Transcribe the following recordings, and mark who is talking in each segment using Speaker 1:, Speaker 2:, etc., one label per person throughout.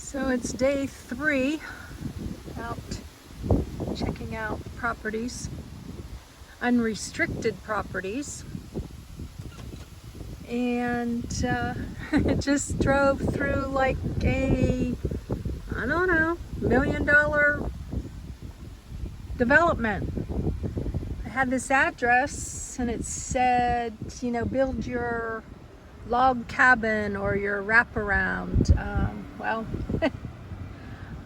Speaker 1: So it's day 3 out checking out properties, unrestricted properties, and just drove through like a, I don't know, $1 million development. I had this address and it said, you know, build your log cabin or your wraparound. Well,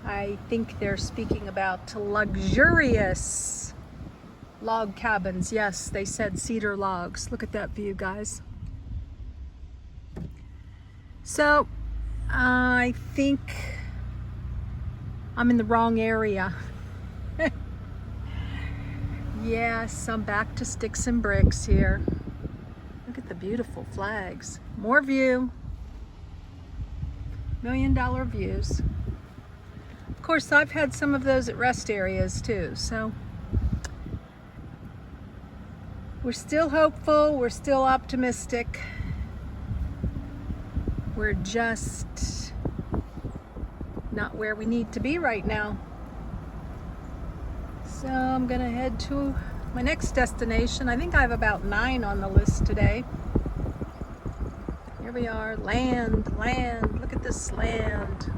Speaker 1: I think they're speaking about luxurious log cabins. Yes, they said cedar logs. Look at that view, guys. So I think I'm in the wrong area. Yes, I'm back to sticks and bricks here. Look at the beautiful flags. More view. $1 million views. Of course, I've had some of those at rest areas too, so we're still hopeful, we're still optimistic. We're just not where we need to be right now. So I'm gonna head to my next destination. I think I have about 9 on the list today. Here we are, land. Look at this land.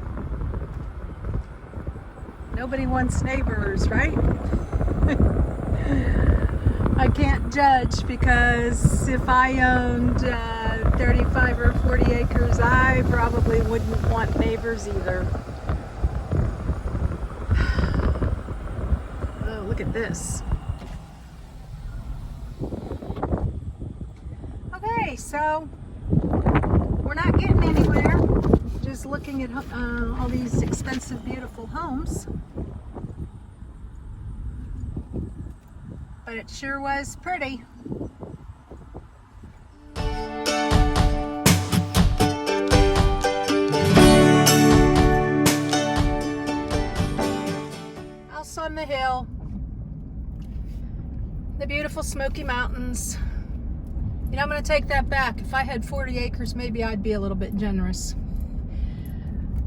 Speaker 1: Nobody wants neighbors, right? I can't judge, because if I owned 35 or 40 acres, I probably wouldn't want neighbors either. Oh, look at this. Okay, so we're not getting anywhere, just looking at all these expensive, beautiful homes. But it sure was pretty. House on the hill, the beautiful Smoky Mountains. You know, I'm going to take that back. If I had 40 acres, maybe I'd be a little bit generous.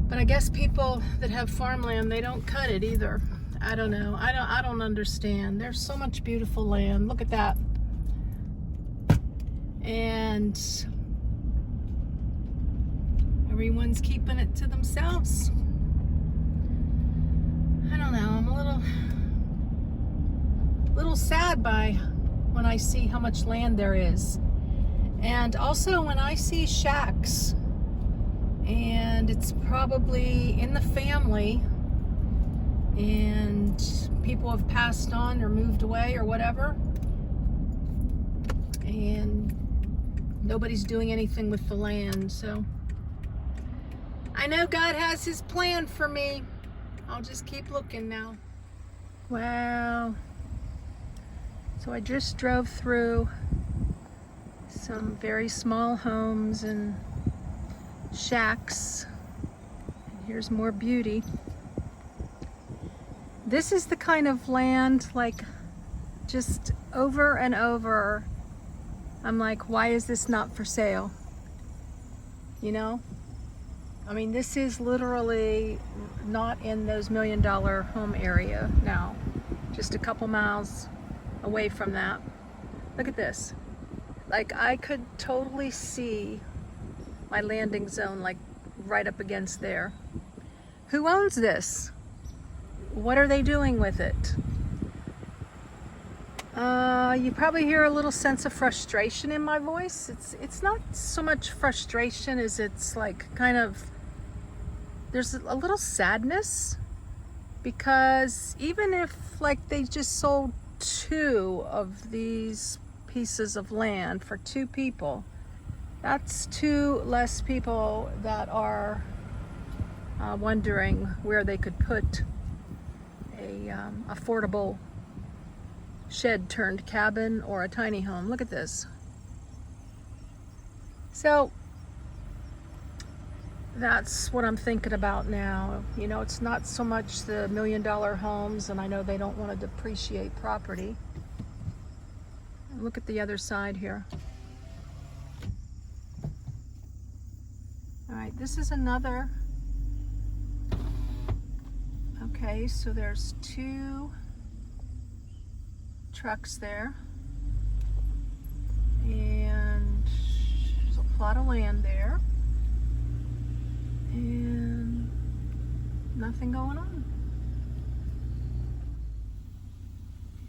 Speaker 1: But I guess people that have farmland, they don't cut it either. I don't know. I don't understand. There's so much beautiful land. Look at that. And everyone's keeping it to themselves. I don't know. I'm a little sad when I see how much land there is. And also when I see shacks and it's probably in the family and people have passed on or moved away or whatever, and nobody's doing anything with the land. So I know God has his plan for me. I'll just keep looking now. Wow. So I just drove through some very small homes and shacks. And here's more beauty. This is the kind of land, like, just over and over, I'm like, why is this not for sale? You know? I mean, this is literally not in those $1 million home area now. Just a couple miles away from that. Look at this. Like, I could totally see my landing zone, like, right up against there. Who owns this? What are they doing with it? You probably hear a little sense of frustration in my voice. It's not so much frustration as it's like kind of, there's a little sadness, because even if like they just sold 2 of these pieces of land for 2 people, that's 2 less people that are wondering where they could put a affordable shed turned cabin or a tiny home. Look at this. So that's what I'm thinking about now. You know, it's not so much the $1 million homes, and I know they don't want to depreciate property. Look at the other side here. All right, this is another Okay, so there's 2 trucks there, and there's a plot of land there, and nothing going on.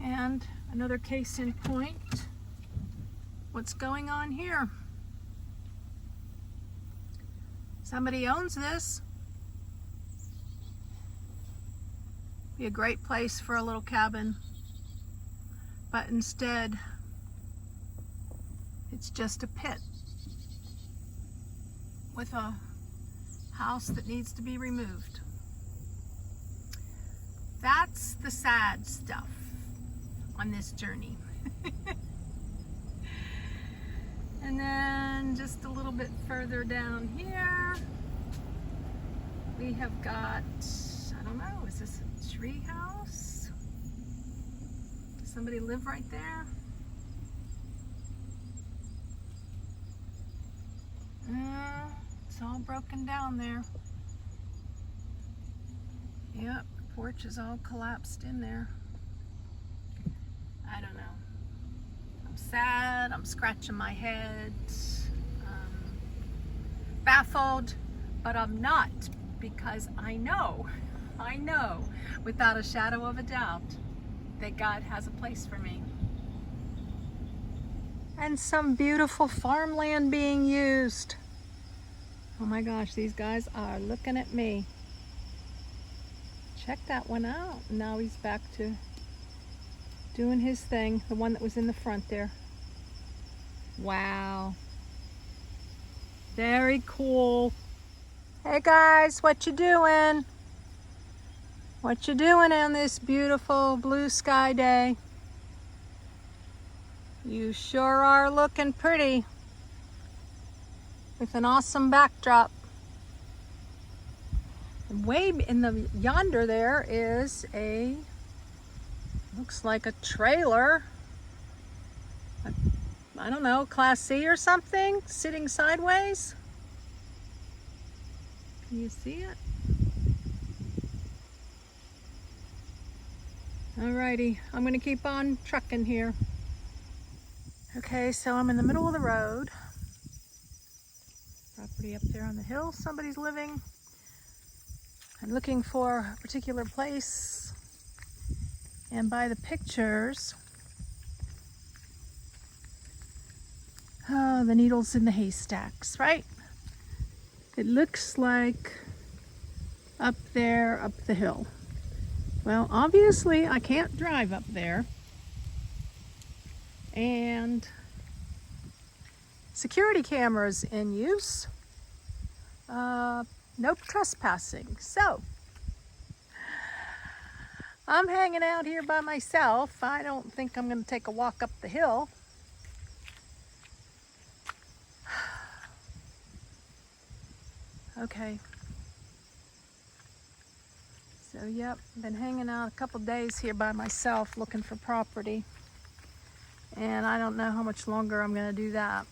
Speaker 1: And another case in point, what's going on here? Somebody owns this. Be a great place for a little cabin, but instead it's just a pit with a house that needs to be removed. That's the sad stuff on this journey. And then just a little bit further down here, we have got, I don't know, is this a tree house? Does somebody live right there? It's all broken down there. Yep, the porch is all collapsed in there. I don't know. I'm sad, I'm scratching my head, baffled, but I'm not, because I know without a shadow of a doubt that God has a place for me. And some beautiful farmland being used. Oh my gosh, these guys are looking at me. Check that one out. Now he's back to doing his thing, the one that was in the front there. Wow. Very cool. Hey guys, what you doing? What you doing on this beautiful blue sky day? You sure are looking pretty with an awesome backdrop. And way in the yonder there is a, looks like a trailer. I don't know, Class C or something, sitting sideways. Can you see it? Alrighty, I'm gonna keep on trucking here. Okay, so I'm in the middle of the road. Property up there on the hill, somebody's living. I'm looking for a particular place, and by the pictures, oh, the needles in the haystacks, right? It looks like up there, up the hill. Well, obviously I can't drive up there, and security cameras in use. No trespassing. So I'm hanging out here by myself. I don't think I'm going to take a walk up the hill. Okay. So yep, been hanging out a couple days here by myself looking for property. And I don't know how much longer I'm going to do that.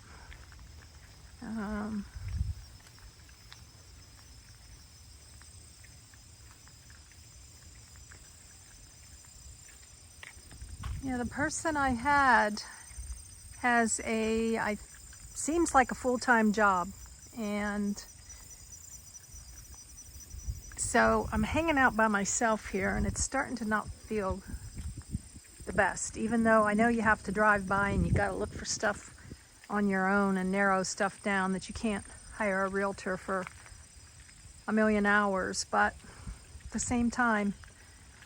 Speaker 1: Yeah, the person I had has seems like a full-time job, and so I'm hanging out by myself here, and it's starting to not feel the best, even though I know you have to drive by and you got to look for stuff on your own and narrow stuff down that you can't hire a realtor for a million hours. But at the same time,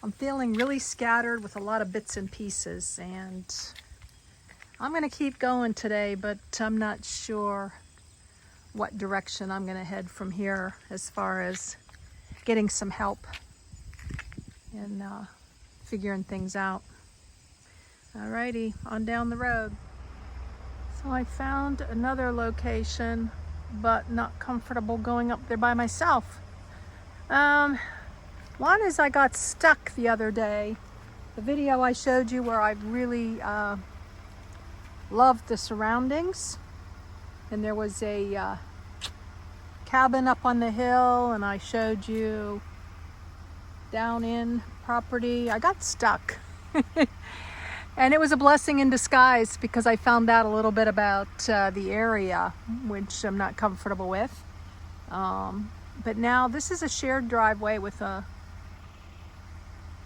Speaker 1: I'm feeling really scattered with a lot of bits and pieces, and I'm going to keep going today, but I'm not sure what direction I'm going to head from here as far as getting some help and figuring things out. Alrighty, on down the road. So I found another location, but not comfortable going up there by myself. One is I got stuck the other day. The video I showed you where I really loved the surroundings. And there was a cabin up on the hill, and I showed you down in property. I got stuck. And it was a blessing in disguise because I found out a little bit about the area, which I'm not comfortable with. But now this is a shared driveway with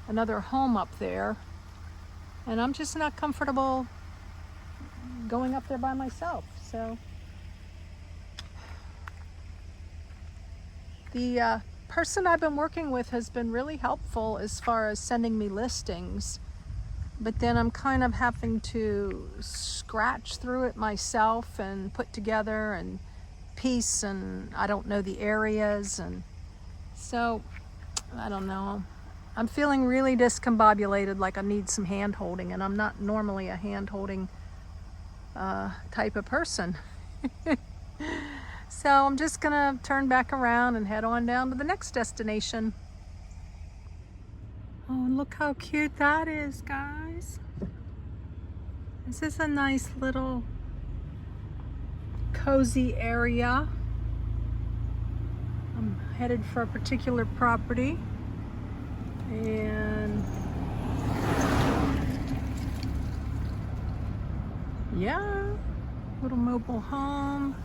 Speaker 1: another home up there. And I'm just not comfortable going up there by myself. So the person I've been working with has been really helpful as far as sending me listings. But then I'm kind of having to scratch through it myself and put together and piece, and I don't know the areas, and so I don't know. I'm feeling really discombobulated, like I need some hand holding, and I'm not normally a hand holding type of person. So I'm just gonna turn back around and head on down to the next destination. Oh, look how cute that is, guys. This is a nice little cozy area. I'm headed for a particular property. And yeah, little mobile home,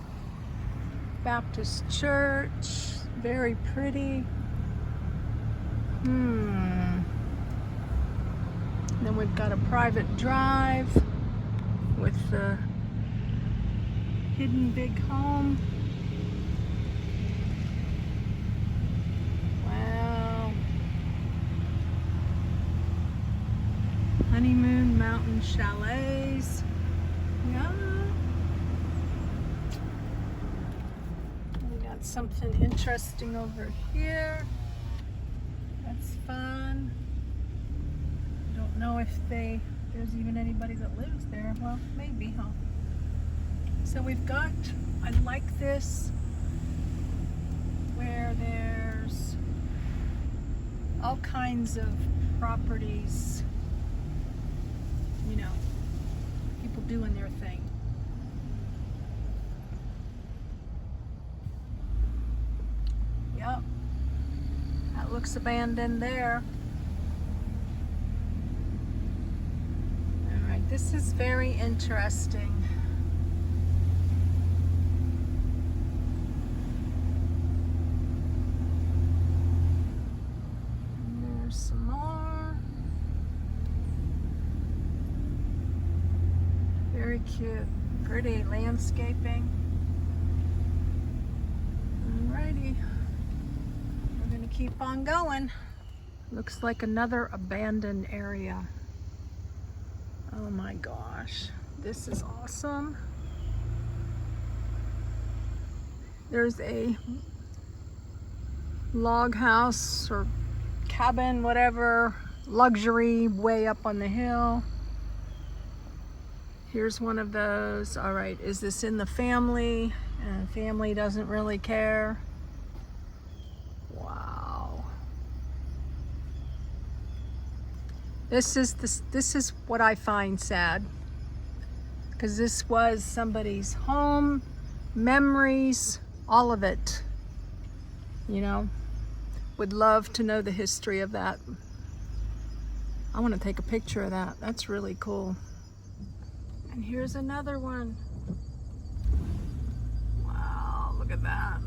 Speaker 1: Baptist church, very pretty. Then we've got a private drive with the hidden big home. Wow. Honeymoon Mountain Chalets. Yeah. We got something interesting over here. That's fun. I don't know if there's even anybody that lives there. Well, maybe, huh? So we've got, I like this, where there's all kinds of properties, you know, people doing their thing. Yep, that looks abandoned there. All right, this is very interesting. Some more. Very cute, pretty landscaping. Alrighty, we're gonna keep on going. Looks like another abandoned area. Oh my gosh, this is awesome. There's a log house or cabin, whatever, luxury way up on the hill. Here's one of those. All right, is this in the family? And family doesn't really care. Wow. This is what I find sad, because this was somebody's home, memories, all of it, you know. Would love to know the history of that. I want to take a picture of that. That's really cool. And here's another one. Wow, look at that.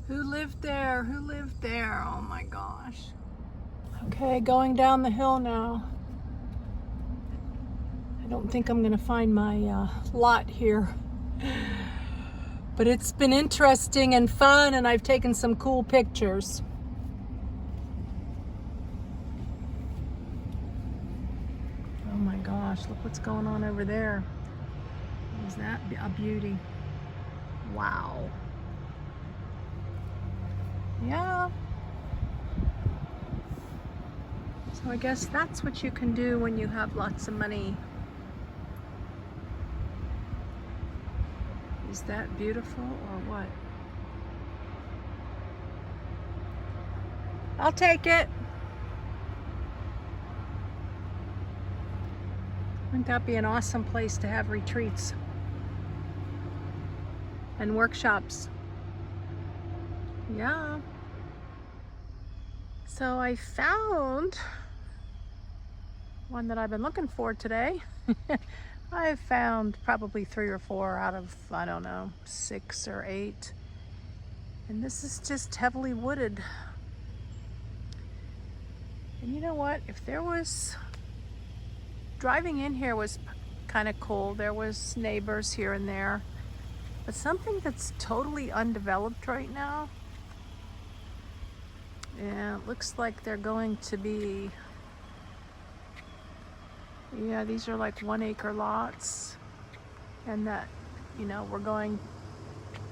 Speaker 1: Who lived there? Who lived there? Oh my gosh. Okay, going down the hill now. I don't think I'm gonna find my lot here. But it's been interesting and fun, and I've taken some cool pictures. Oh my gosh, look what's going on over there. Is that a beauty? Wow. Yeah. So I guess that's what you can do when you have lots of money. Is that beautiful or what? I'll take it. Wouldn't that be an awesome place to have retreats and workshops? Yeah. So I found one that I've been looking for today. I found probably 3 or 4 out of, I don't know, 6 or 8. And this is just heavily wooded. And you know what? If there was, driving in here was kind of cool. There was neighbors here and there. But something that's totally undeveloped right now. And it looks like they're going to be, yeah, these are like 1 acre lots. And that, you know,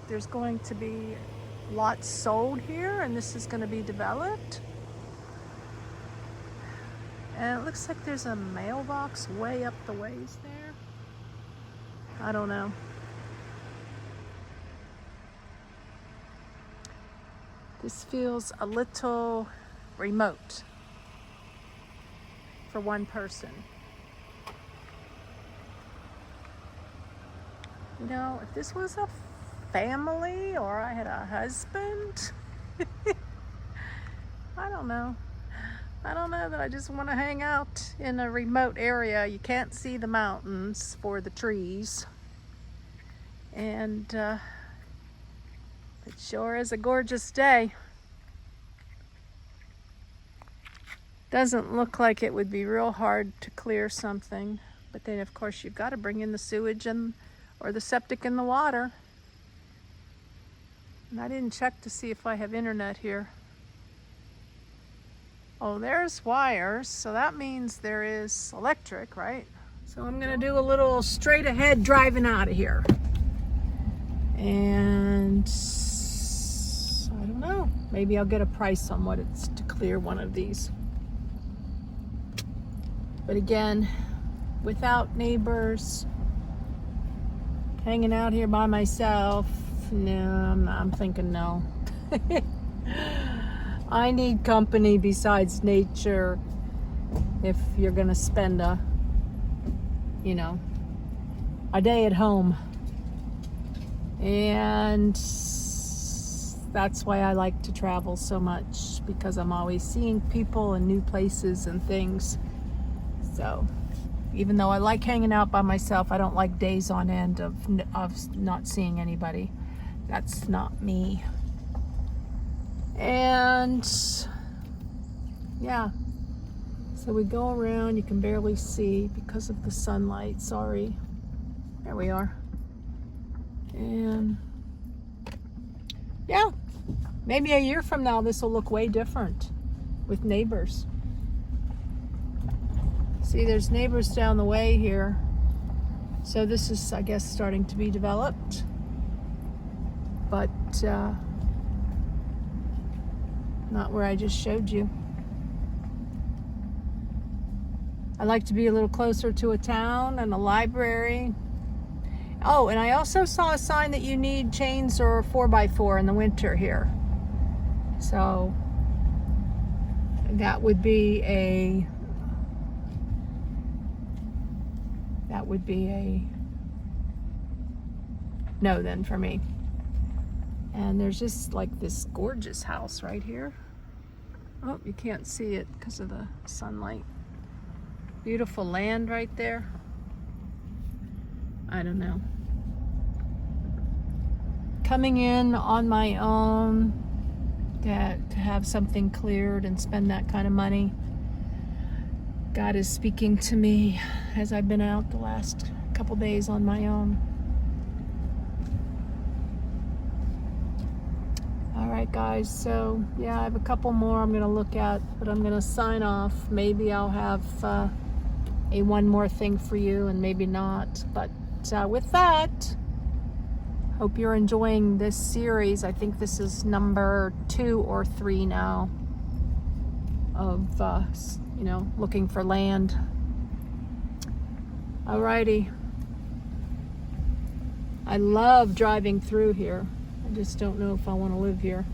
Speaker 1: there's going to be lots sold here, and this is going to be developed. And it looks like there's a mailbox way up the ways there. I don't know. This feels a little remote for one person. You know, if this was a family or I had a husband, I don't know. I don't know that I just want to hang out in a remote area. You can't see the mountains for the trees. And it sure is a gorgeous day. Doesn't look like it would be real hard to clear something. But then of course you've got to bring in the sewage or the septic and the water. And I didn't check to see if I have internet here. Oh, there's wires, so that means there is electric, right? So I'm gonna do a little straight ahead driving out of here. And I don't know, maybe I'll get a price on what it's to clear one of these. But again, without neighbors, hanging out here by myself, no, I'm thinking no. I need company besides nature if you're gonna spend a day at home. And that's why I like to travel so much, because I'm always seeing people and new places and things. So even though I like hanging out by myself, I don't like days on end of not seeing anybody. That's not me. And yeah, so we go around. You can barely see because of the sunlight. Sorry. There we are. And yeah, maybe a year from now this will look way different with neighbors. See, there's neighbors down the way here. So this is, I guess, starting to be developed. But not where I just showed you. I like to be a little closer to a town and a library. Oh, and I also saw a sign that you need chains or 4x4 in the winter here. So that would be a no then for me. And there's just like this gorgeous house right here. Oh, you can't see it because of the sunlight. Beautiful land right there. I don't know. Coming in on my own to have something cleared and spend that kind of money. God is speaking to me as I've been out the last couple days on my own. All right, guys, so yeah, I have a couple more I'm gonna look at, but I'm gonna sign off. Maybe I'll have a one more thing for you, and maybe not. But with that, hope you're enjoying this series. I think this is number 2 or 3 now of looking for land. Alrighty. I love driving through here. I just don't know if I want to live here.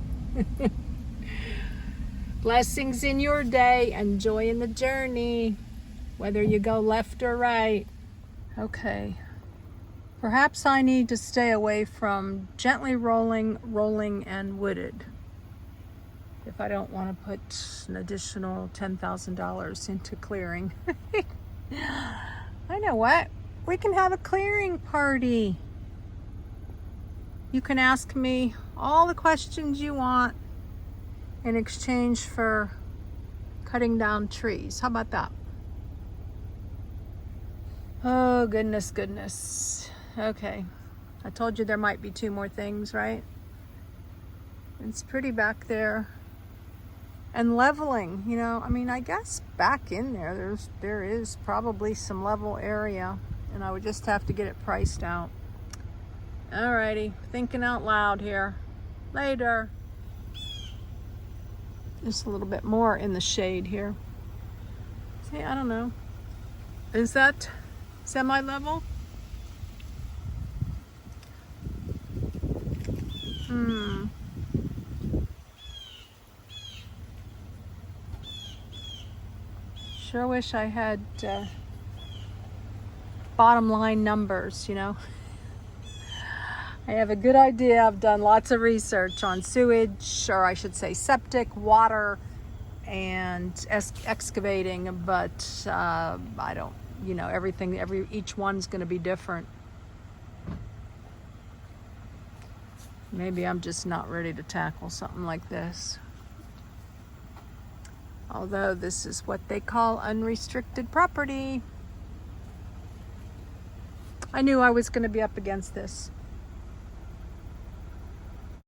Speaker 1: Blessings in your day and joy in the journey, whether you go left or right. Okay. Perhaps I need to stay away from gently rolling, and wooded. if I don't want to put an additional $10,000 into clearing. I know what, we can have a clearing party. You can ask me all the questions you want in exchange for cutting down trees. How about that? Oh, goodness, goodness. Okay. I told you there might be 2 more things, right? It's pretty back there. And leveling, you know, I mean, I guess back in there is probably some level area, and I would just have to get it priced out. Alrighty, thinking out loud here. Later. Just a little bit more in the shade here. See, I don't know. Is that semi-level? Sure wish I had bottom line numbers, you know. I have a good idea. I've done lots of research on sewage, or I should say septic, water, and excavating, but I don't, you know, each one's going to be different. Maybe I'm just not ready to tackle something like this. Although this is what they call unrestricted property. I knew I was going to be up against this.